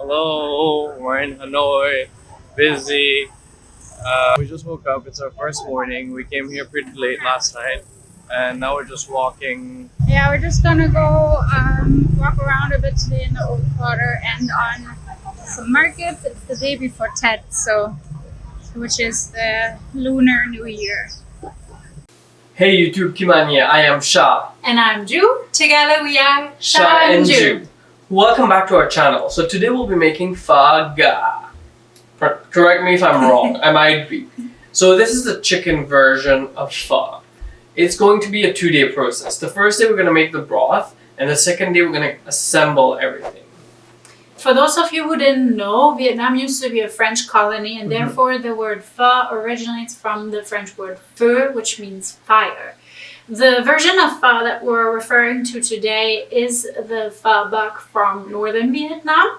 Hello, we're in Hanoi, busy. We just woke up, it's our first morning. We came here pretty late last night and now we're just walking. Yeah, we're just gonna go walk around a bit today in the old quarter and on some markets. It's the day before Tet, which is the Lunar New Year. Hey YouTube, Kimania, I am Sha. And I'm Ju. Together we are Sha and Ju. Welcome back to our channel. So today we'll be making Phở Gà. Correct me if I'm wrong, I might be. So this is the chicken version of pho. It's going to be a 2-day process. The first day we're going to make the broth, and the second day we're going to assemble everything. For those of you who didn't know, Vietnam used to be a French colony, and therefore the word pho originates from the French word feu, which means fire. The version of pho that we're referring to today is the phở bạc from northern Vietnam,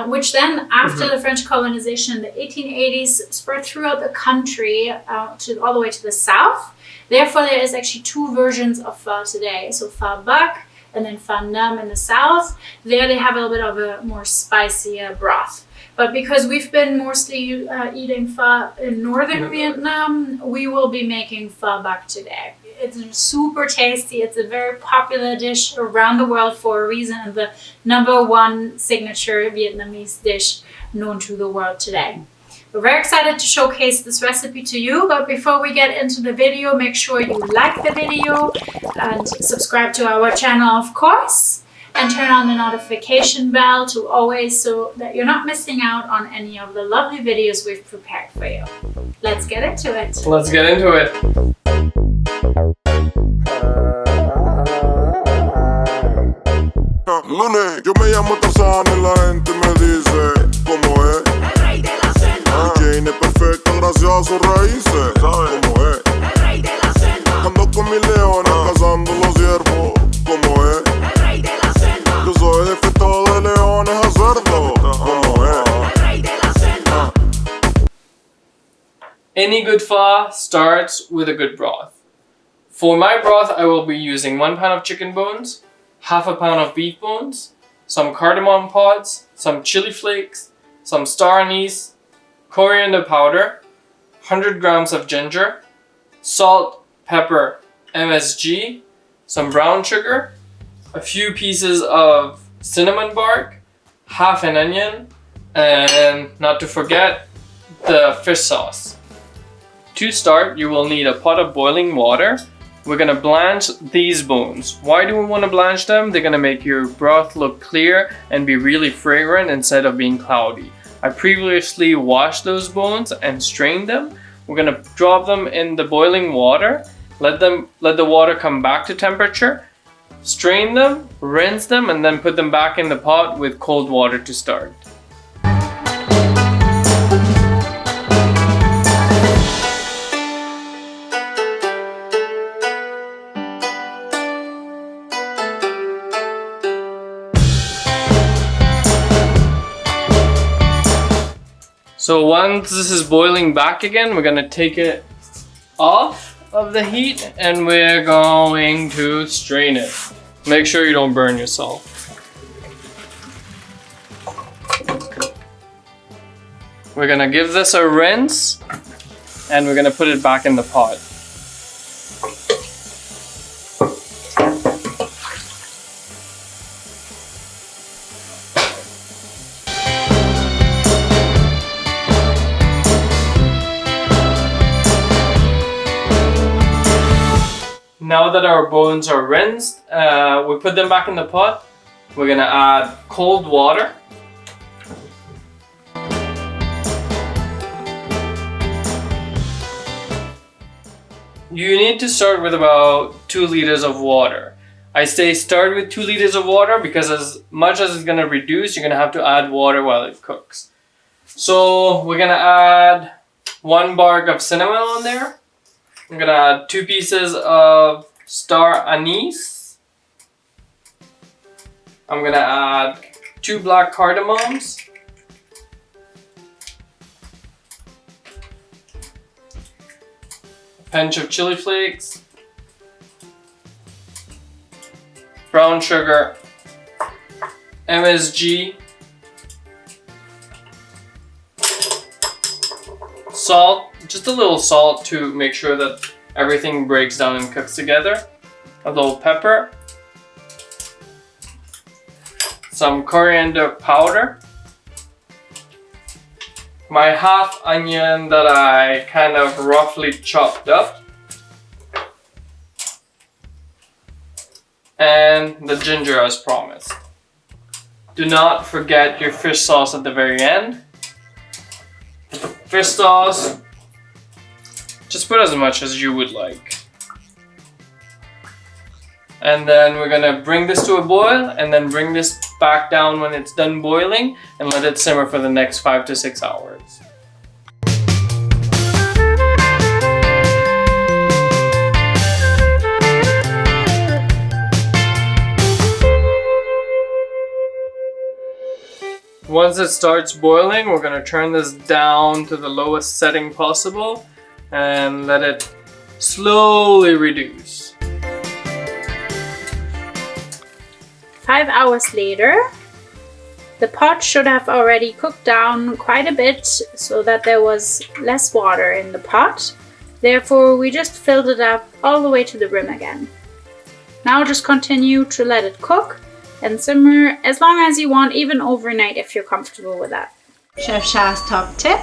which then, after the French colonization in the 1880s, spread throughout the country all the way to the south. Therefore, there is actually 2 versions of pho today. So phở bạc and then phở nam in the south. There they have a little bit of a more spicier broth. But because we've been mostly eating pho in northern Vietnam, we will be making phở bạc today. It's super tasty. It's a very popular dish around the world for a reason, and the #1 signature Vietnamese dish known to the world today. We're very excited to showcase this recipe to you, but before we get into the video, make sure you like the video and subscribe to our channel, of course, and turn on the notification bell to always, so that you're not missing out on any of the lovely videos we've prepared for you. Let's get into it. Let's get into it. Lunes, yo me llamo Tarzán y la gente me dice ¿cómo es? El rey de la selva. Jane es perfecta gracias a sus raíces. ¿Sabes cómo es? El rey de la selva. Ando con mis leones cazando los ciervos. ¿Cómo es? El rey de la selva. Yo soy de fiesta de leones a cerdo. ¿Cómo es? El rey de la selva. Any good pho starts with a good broth. For my broth, I will be using 1 pound of chicken bones, half a pound of beef bones, some cardamom pods, some chili flakes, some star anise, coriander powder, 100 grams of ginger, salt, pepper, MSG, some brown sugar, a few pieces of cinnamon bark, half an onion, and not to forget the fish sauce. To start, you will need a pot of boiling water. We're gonna blanch these bones. Why do we want to blanch them? They're gonna make your broth look clear and be really fragrant instead of being cloudy. I previously washed those bones and strained them. We're gonna drop them in the boiling water. Let the water come back to temperature. Strain them, rinse them, and then put them back in the pot with cold water to start. So once this is boiling back again, we're gonna take it off of the heat and we're going to strain it. Make sure you don't burn yourself. We're gonna give this a rinse and we're gonna put it back in the pot. Now that our bones are rinsed, we put them back in the pot. We're gonna add cold water. You need to start with about 2 liters of water. I say start with 2 liters of water because as much as it's gonna reduce, you're gonna have to add water while it cooks. So we're gonna add 1 bark of cinnamon on there. I'm gonna add 2 pieces of star anise. I'm gonna add 2 black cardamoms. A pinch of chili flakes. Brown sugar. MSG. Salt, just a little salt to make sure that everything breaks down and cooks together. A little pepper. Some coriander powder. My half onion that I kind of roughly chopped up. And the ginger as promised. Do not forget your fish sauce at the very end. Fish sauce, just put as much as you would like. And then we're gonna bring this to a boil and then bring this back down when it's done boiling and let it simmer for the next 5 to 6 hours. Once it starts boiling, we're gonna turn this down to the lowest setting possible and let it slowly reduce. 5 hours later, the pot should have already cooked down quite a bit so that there was less water in the pot. Therefore, we just filled it up all the way to the rim again. Now just continue to let it cook and simmer as long as you want, even overnight if you're comfortable with that. Chef Sha's top tip: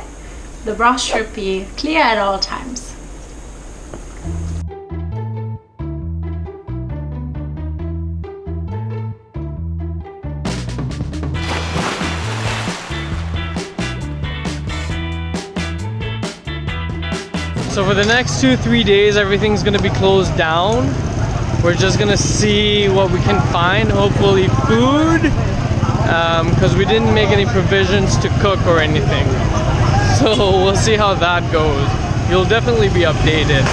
the broth should be clear at all times. So for the next 2-3 days, everything's gonna be closed down. We're just gonna see what we can find, hopefully food, because we didn't make any provisions to cook or anything. So we'll see how that goes. You'll definitely be updated.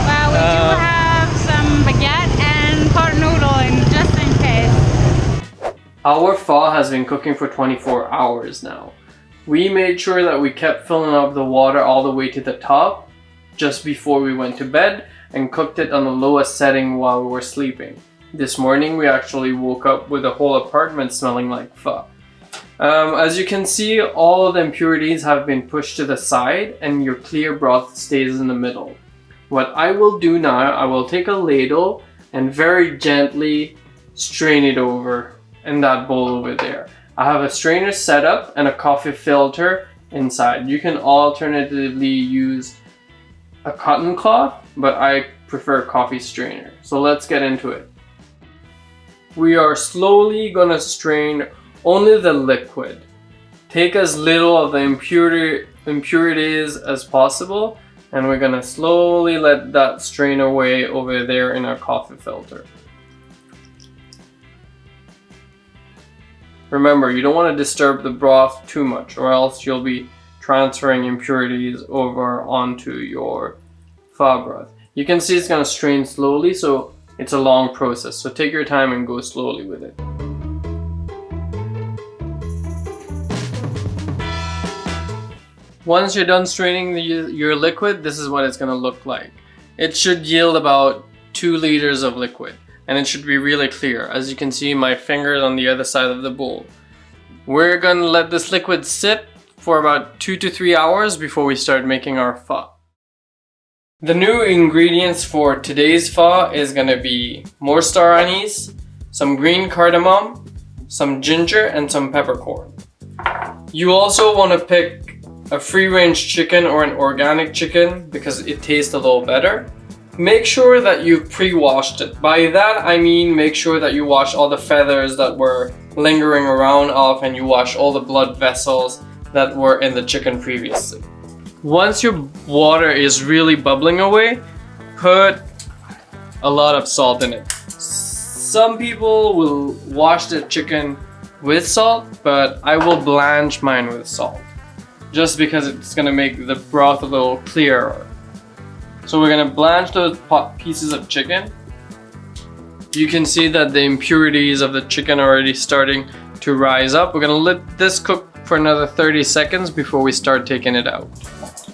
Well, we do have some baguette and pot noodle in just in case. Our pho has been cooking for 24 hours now. We made sure that we kept filling up the water all the way to the top just before we went to bed, and cooked it on the lowest setting while we were sleeping. This morning we actually woke up with the whole apartment smelling like pho. As you can see, all of the impurities have been pushed to the side and your clear broth stays in the middle. What I will do now, I will take a ladle and very gently strain it over in that bowl over there. I have a strainer set up and a coffee filter inside. You can alternatively use a cotton cloth, but I prefer a coffee strainer. So let's get into it. We are slowly gonna strain only the liquid. Take as little of the impurities as possible, and we're gonna slowly let that strain away over there in our coffee filter. Remember, you don't want to disturb the broth too much, or else you'll be transferring impurities over onto your pho broth. You can see it's going to strain slowly, so it's a long process. So take your time and go slowly with it. Once you're done straining your liquid, this is what it's going to look like. It should yield about 2 liters of liquid, and it should be really clear. As you can see, my fingers on the other side of the bowl. We're going to let this liquid sit for about 2 to 3 hours before we start making our pho. The new ingredients for today's pho is going to be more star anise, some green cardamom, some ginger, and some peppercorn. You also want to pick a free-range chicken or an organic chicken because it tastes a little better. Make sure that you've pre-washed it. By that I mean make sure that you wash all the feathers that were lingering around off, and you wash all the blood vessels that were in the chicken previously. Once your water is really bubbling away, put a lot of salt in it. Some people will wash the chicken with salt, but I will blanch mine with salt, just because it's gonna make the broth a little clearer. So we're gonna blanch those pieces of chicken. You can see that the impurities of the chicken are already starting to rise up. We're gonna let this cook for another 30 seconds before we start taking it out.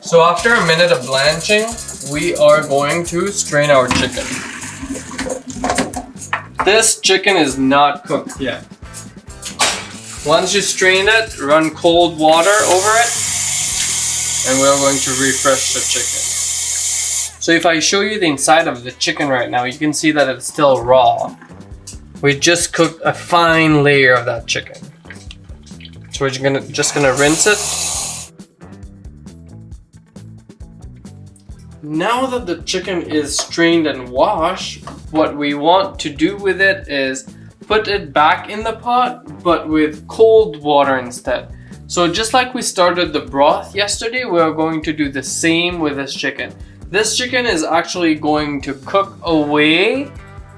So after a minute of blanching, we are going to strain our chicken. This chicken is not cooked yet. Once you strain it, run cold water over it. and we're going to refresh the chicken. So if I show you the inside of the chicken right now, you can see that it's still raw. We just cooked a fine layer of that chicken. So we're just gonna rinse it. Now that the chicken is strained and washed, what we want to do with it is put it back in the pot, but with cold water instead. So just like we started the broth yesterday, we're going to do the same with this chicken. This chicken is actually going to cook away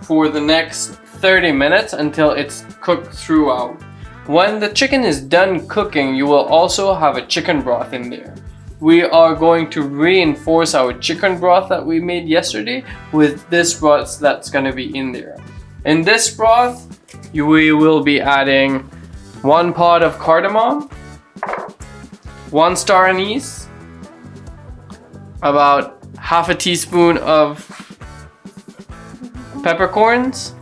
for the next 30 minutes until it's cooked throughout. When the chicken is done cooking, you will also have a chicken broth in there. We are going to reinforce our chicken broth that we made yesterday with this broth that's going to be in there. In this broth, we will be adding 1 pod of cardamom, 1 star anise, about half a teaspoon of peppercorns,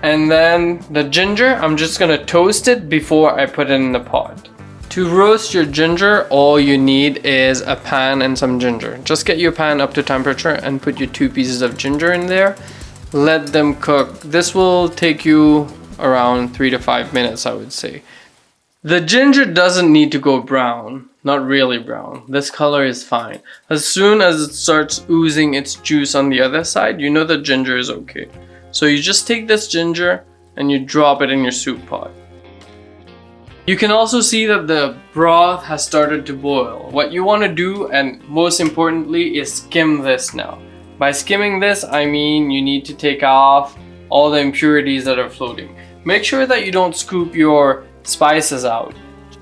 and then the ginger. I'm just gonna toast it before I put it in the pot. To roast your ginger, all you need is a pan and some ginger. Just get your pan up to temperature and put your 2 pieces of ginger in there. Let them cook. This will take you around 3 to 5 minutes, I would say. The ginger doesn't need to go brown, not really brown. This color is fine. As soon as it starts oozing its juice on the other side, you know the ginger is okay. So you just take this ginger and you drop it in your soup pot. You can also see that the broth has started to boil. What you want to do, and most importantly, is skim this now. By skimming this, I mean you need to take off all the impurities that are floating. Make sure that you don't scoop your spices out.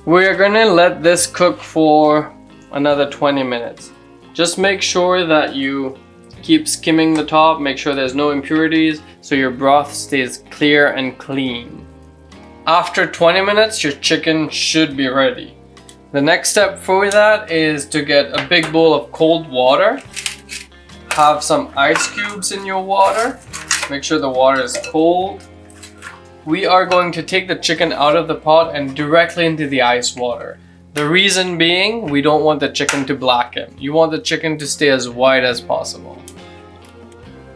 We're gonna let this cook for another 20 minutes. Just make sure that you keep skimming the top, make sure there's no impurities so your broth stays clear and clean. After 20 minutes, your chicken should be ready. The next step for that is to get a big bowl of cold water. Have some ice cubes in your water. Make sure the water is cold. We are going to take the chicken out of the pot and directly into the ice water. The reason being, we don't want the chicken to blacken. You want the chicken to stay as white as possible.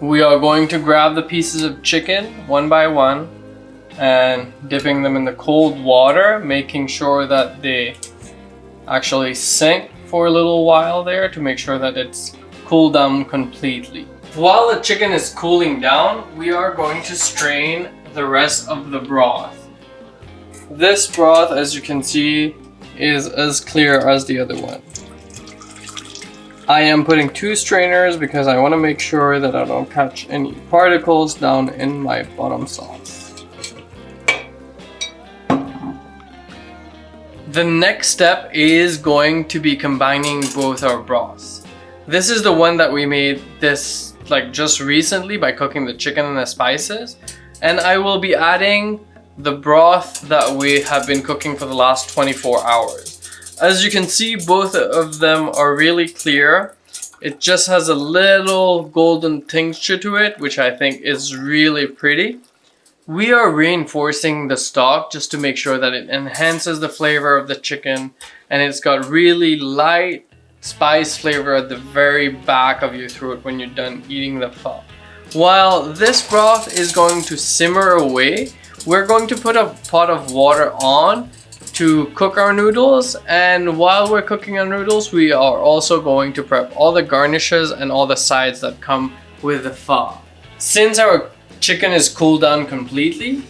We are going to grab the pieces of chicken one by one and dipping them in the cold water, making sure that they actually sink for a little while there to make sure that it's cooled down completely. While the chicken is cooling down, we are going to strain the rest of the broth. This broth, as you can see, is as clear as the other one. I am putting 2 strainers because I want to make sure that I don't catch any particles down in my bottom sauce. The next step is going to be combining both our broths. This is the one that we made this just recently by cooking the chicken and the spices. And I will be adding the broth that we have been cooking for the last 24 hours. As you can see, both of them are really clear. It just has a little golden tincture to it, which I think is really pretty. We are reinforcing the stock just to make sure that it enhances the flavor of the chicken, and it's got really light spice flavor at the very back of your throat when you're done eating the pho. While this broth is going to simmer away, we're going to put a pot of water on to cook our noodles, and while we're cooking our noodles, we are also going to prep all the garnishes and all the sides that come with the pho. Since our chicken is cooled down completely,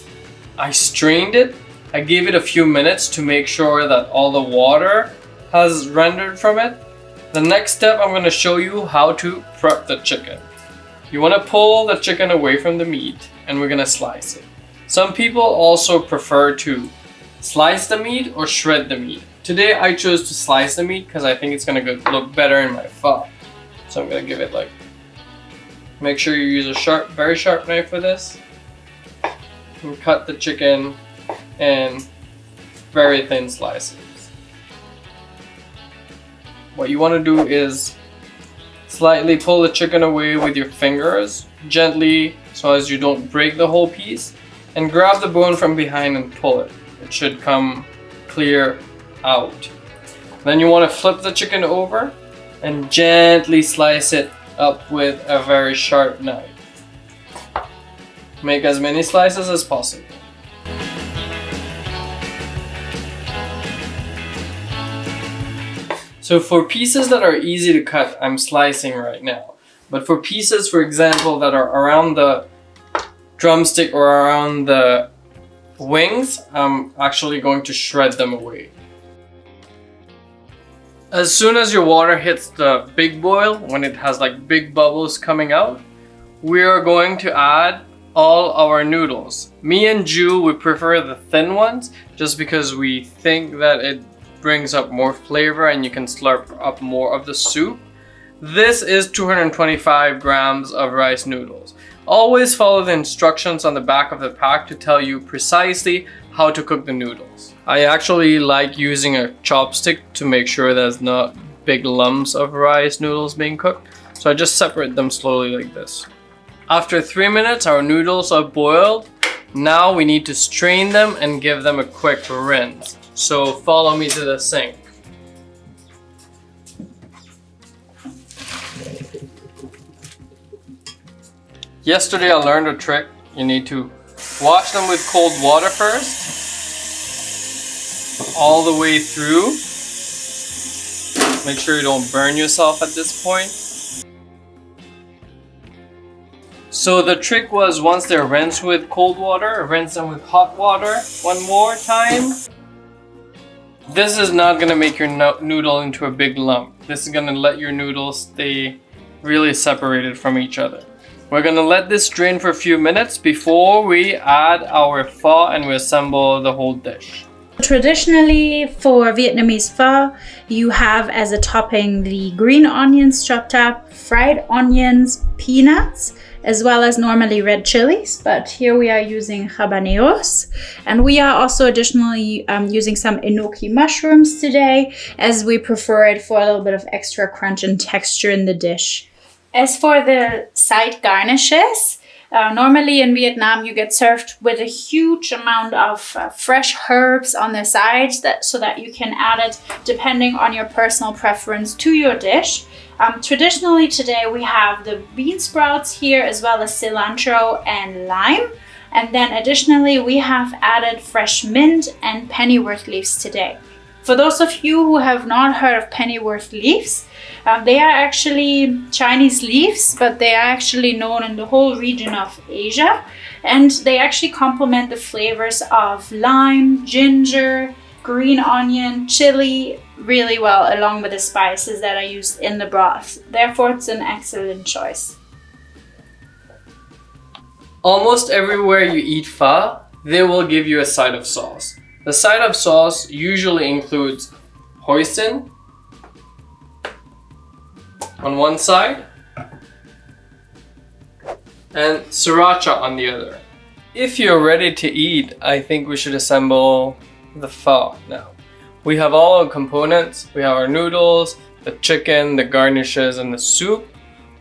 I strained it. I gave it a few minutes to make sure that all the water has rendered from it. The next step, I'm going to show you how to prep the chicken. You want to pull the chicken away from the meat, and we're going to slice it. Some people also prefer to slice the meat or shred the meat. Today I chose to slice the meat because I think it's going to look better in my pho. So I'm going to give it make sure you use a very sharp knife for this. And cut the chicken in very thin slices. What you want to do is slightly pull the chicken away with your fingers, gently, so as you don't break the whole piece, and grab the bone from behind and pull it. It should come clear out. Then you want to flip the chicken over and gently slice it up with a very sharp knife. Make as many slices as possible. So for pieces that are easy to cut, I'm slicing right now. But for pieces, for example, that are around the drumstick or around the wings, I'm actually going to shred them away. As soon as your water hits the big boil, when it has like big bubbles coming out, we are going to add all our noodles. Me and Ju, we prefer the thin ones just because we think that it brings up more flavor and you can slurp up more of the soup. This is 225 grams of rice noodles. Always follow the instructions on the back of the pack to tell you precisely how to cook the noodles. I actually like using a chopstick to make sure there's not big lumps of rice noodles being cooked. So I just separate them slowly like this. After 3 minutes, our noodles are boiled. Now we need to strain them and give them a quick rinse. So follow me to the sink. Yesterday I learned a trick. You need to wash them with cold water first, all the way through. Make sure you don't burn yourself at this point. So the trick was, once they're rinsed with cold water, rinse them with hot water one more time. This is not gonna make your noodle into a big lump. This is gonna let your noodles stay really separated from each other. We're gonna let this drain for a few minutes before we add our pho and we assemble the whole dish. Traditionally, for Vietnamese pho, you have as a topping the green onions chopped up, fried onions, peanuts, as well as normally red chilies, but here we are using habaneros. And we are also additionally using some enoki mushrooms today, as we prefer it for a little bit of extra crunch and texture in the dish. As for the side garnishes, normally in Vietnam you get served with a huge amount of fresh herbs on the sides, so that you can add it depending on your personal preference to your dish. Traditionally today we have the bean sprouts here, as well as cilantro and lime. And then additionally we have added fresh mint and pennyworth leaves today. For those of you who have not heard of pennyworth leaves, they are actually Chinese leaves, but they are actually known in the whole region of Asia. And they actually complement the flavors of lime, ginger, green onion, chili really well, along with the spices that are used in the broth. Therefore, it's an excellent choice. Almost everywhere you eat pho, they will give you a side of sauce. The side of sauce usually includes hoisin on one side and sriracha on the other. If you're ready to eat, I think we should assemble the pho now. We have all our components. We have our noodles, the chicken, the garnishes, and the soup.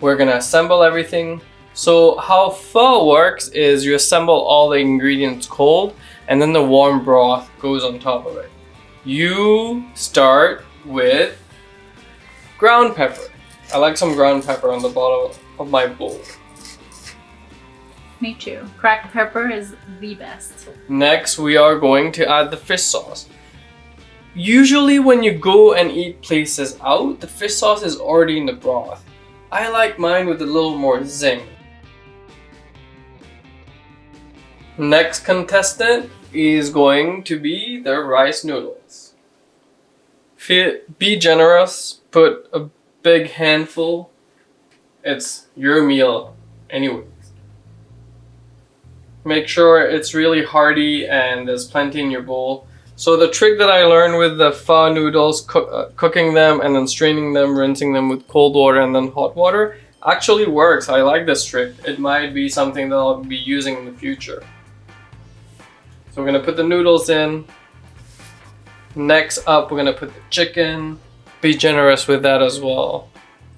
We're gonna assemble everything. So how pho works is you assemble all the ingredients cold, and then the warm broth goes on top of it. You start with ground pepper. I like some ground pepper on the bottom of my bowl. Me too. Cracked pepper is the best. Next, we are going to add the fish sauce. Usually when you go and eat places out, the fish sauce is already in the broth. I like mine with a little more zing. Next contestant is going to be the rice noodles. Be generous, put a big handful. It's your meal anyways. Make sure it's really hearty and there's plenty in your bowl. So the trick that I learned with the pho noodles, cooking them and then straining them, rinsing them with cold water and then hot water, actually works. I like this trick. It might be something that I'll be using in the future. So we're gonna put the noodles in. Next up, we're gonna put the chicken. Be generous with that as well.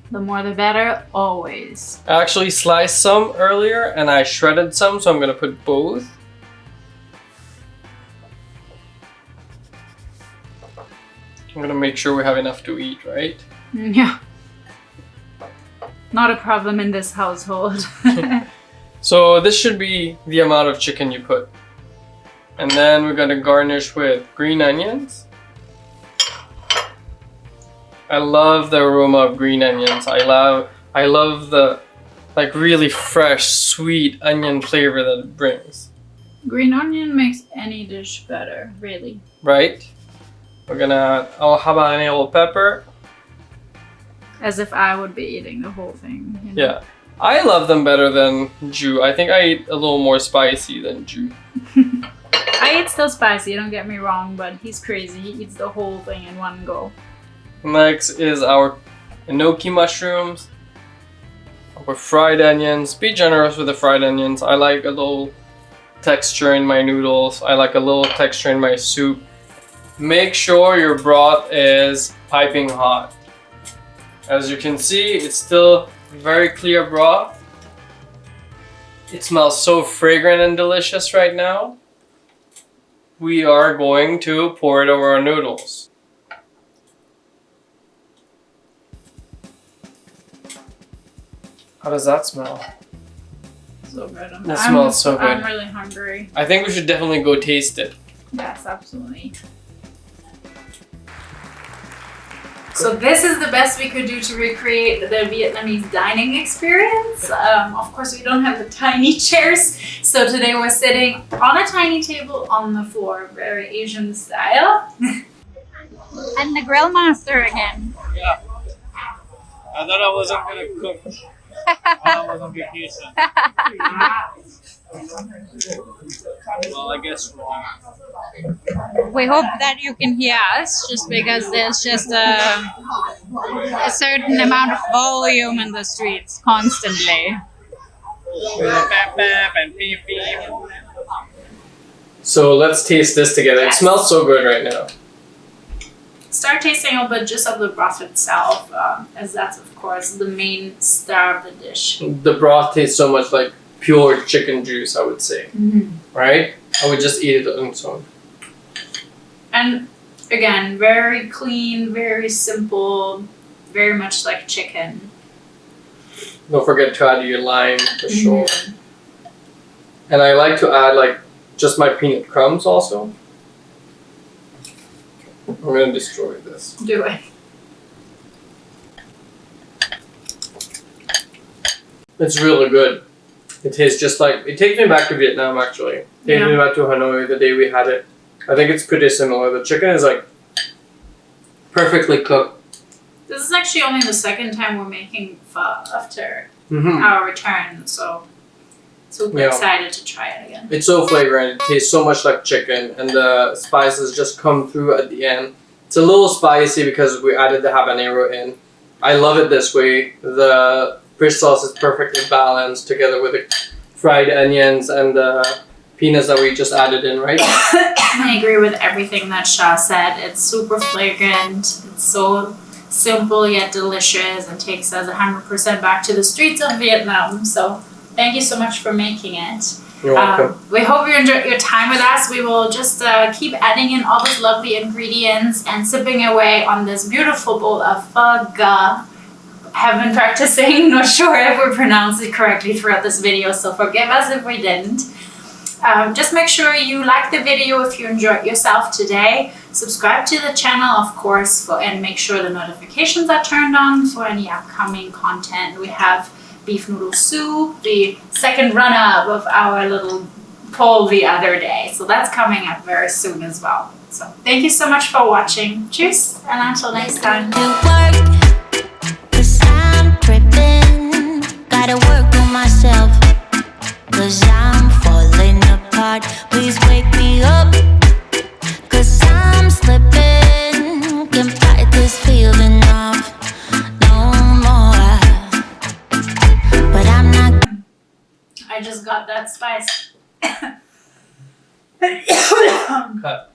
The more the better, always. I actually sliced some earlier and I shredded some, so I'm gonna put both. I'm gonna make sure we have enough to eat, right? Yeah. Not a problem in this household. So this should be the amount of chicken you put. And then we're gonna garnish with green onions. I love the aroma of green onions. I love the like really fresh, sweet onion flavor that it brings. Green onion makes any dish better, really. Right? We're gonna add our habanero pepper. As if I would be eating the whole thing. You know? Yeah. I love them better than Ju. I think I eat a little more spicy than Ju. I eat still spicy, don't get me wrong, but he's crazy. He eats the whole thing in one go. Next is our enoki mushrooms. Our fried onions. Be generous with the fried onions. I like a little texture in my noodles. I like a little texture in my soup. Make sure your broth is piping hot. As you can see, it's still very clear broth. It smells so fragrant and delicious right now. We are going to pour it over our noodles. How does that smell? So good. That smells so good. I'm really hungry. I think we should definitely go taste it. Yes, absolutely. So this is the best we could do to recreate the Vietnamese dining experience. Of course, we don't have the tiny chairs. So today we're sitting on a tiny table on the floor, very Asian style. And the grill master again. Yeah. I thought I wasn't gonna cook. I was on vacation. Well, I guess wrong. We hope that you can hear us, just because there's just a certain amount of volume in the streets constantly. So let's taste this together. It smells so good right now. Start tasting a little bit just of the broth itself, as that's of course the main star of the dish. The broth tastes so much like pure chicken juice, I would say. Right? I would just eat it on its own. And again, very clean, very simple, very much like chicken. Don't forget to add your lime for sure. And I like to add like just my peanut crumbs also. I'm gonna destroy this. Do it. It's really good. It tastes just like, it takes me back to Vietnam actually. It takes me back to Hanoi the day we had it. I think it's pretty similar. The chicken is like perfectly cooked. This is actually only the second time we're making pho after our return, so super excited to try it again. It's so fragrant. It tastes so much like chicken, and the spices just come through at the end. It's a little spicy because we added the habanero in. I love it this way. The fish sauce is perfectly balanced together with the fried onions and the peanuts that we just added in, right? I agree with everything that Sha said. It's super flagrant. It's so simple yet delicious and takes us 100% back to the streets of Vietnam. So thank you so much for making it. You're welcome. We hope you enjoyed your time with us. We will just keep adding in all these lovely ingredients and sipping away on this beautiful bowl of Phở Gà. Have been practicing, not sure if we pronounced it correctly throughout this video, so forgive us if we didn't. Just make sure you like the video if you enjoyed yourself today. Subscribe to the channel, of course, and make sure the notifications are turned on for any upcoming content. We have beef noodle soup, the second run-up of our little poll the other day. So that's coming up very soon as well. So thank you so much for watching. Cheers, and until next time. Gotta work on myself, 'cause I'm falling apart. Please wake me up, 'cause I'm slipping. Can't fight this feeling off no more. But I'm not. I just got that spice. Cut.